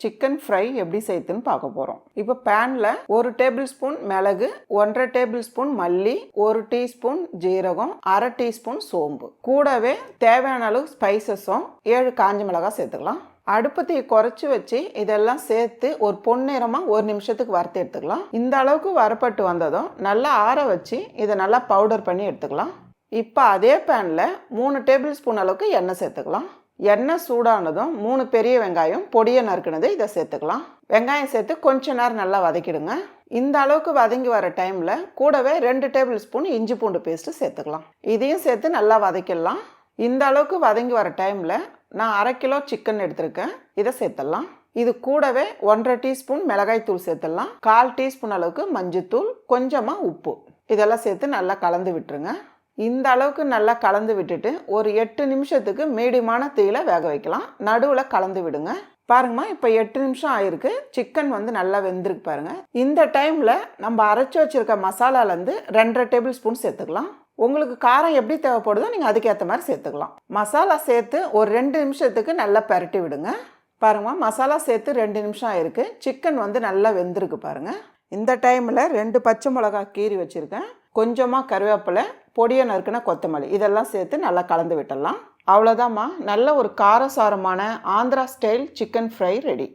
Chicken fry எப்படி செய்யுதுன்னு பார்க்க போகிறோம். இப்போ பேனில் 1 டேபிள் ஸ்பூன் மிளகு, 1½ டேபிள் ஸ்பூன் மல்லி, 1 டீஸ்பூன் ஜீரகம், 1/2 டீஸ்பூன் சோம்பு, கூடவே தேவையான அளவு ஸ்பைசஸும் 7 காஞ்ச மிளகாய் சேர்த்துக்கலாம். அடுப்பத்தையை குறைச்சி வச்சு இதெல்லாம் சேர்த்து ஒரு பொன்னிறமாக 1 நிமிஷத்துக்கு வறுத்து எடுத்துக்கலாம். இந்த அளவுக்கு வரப்பட்டு வந்ததும் நல்லா ஆற வச்சு இதை நல்லா பவுடர் பண்ணி எடுத்துக்கலாம். இப்போ அதே பேனில் 3 டேபிள் ஸ்பூன் அளவுக்கு எண்ணெய் சேர்த்துக்கலாம். எண்ணெய் சூடானதும் 3 பெரிய வெங்காயம் பொடியை நறுக்குனது இதை சேர்த்துக்கலாம். வெங்காயம் சேர்த்து கொஞ்ச நேரம் நல்லா வதக்கிடுங்க. இந்த அளவுக்கு வதங்கி வர டைமில் கூடவே 2 டேபிள் ஸ்பூன் இஞ்சி பூண்டு பேஸ்ட்டு சேர்த்துக்கலாம். இதையும் சேர்த்து நல்லா வதக்கிடலாம். இந்த அளவுக்கு வதங்கி வர டைமில் நான் 1/2 கிலோ சிக்கன் எடுத்திருக்கேன், இதை சேர்த்துடலாம். இது கூடவே 1½ டீஸ்பூன் மிளகாய் தூள் சேர்த்துடலாம். 1/4 டீஸ்பூன் அளவுக்கு மஞ்சத்தூள், கொஞ்சமாக உப்பு, இதெல்லாம் சேர்த்து நல்லா கலந்து விட்டுருங்க. இந்த அளவுக்கு நல்லா கலந்து விட்டுட்டு ஒரு 8 நிமிஷத்துக்கு மீடியமான தீயில வேக வைக்கலாம். நடுவில் கலந்து விடுங்க. பாருங்கம்மா, இப்போ 8 நிமிஷம் ஆயிருக்கு. சிக்கன் நல்லா வெந்திருக்கு பாருங்க. இந்த டைமில் நம்ம அரைச்சி வச்சிருக்க மசாலாலேருந்து 2½ டேபிள் ஸ்பூன் சேர்த்துக்கலாம். உங்களுக்கு காரம் எப்படி தேவைப்படுதோ நீங்கள் அதுக்கேற்ற மாதிரி சேர்த்துக்கலாம். மசாலா சேர்த்து ஒரு 2 நிமிஷத்துக்கு நல்லா பரட்டி விடுங்க. பாருங்கம்மா, மசாலா சேர்த்து 2 நிமிஷம் ஆயிருக்கு. சிக்கன் நல்லா வெந்திருக்கு பாருங்க. இந்த டைமில் 2 பச்சை மிளகாய் கீறி வச்சுருக்கேன், கொஞ்சமாக கருவேப்பிலை, பொடியை நறுக்குன கொத்தமல்லி, இதெல்லாம் சேர்த்து நல்லா கலந்து விட்டுடலாம். அவ்வளோதாம்மா, நல்ல ஒரு காரசாரமான Andhra style chicken fry ready.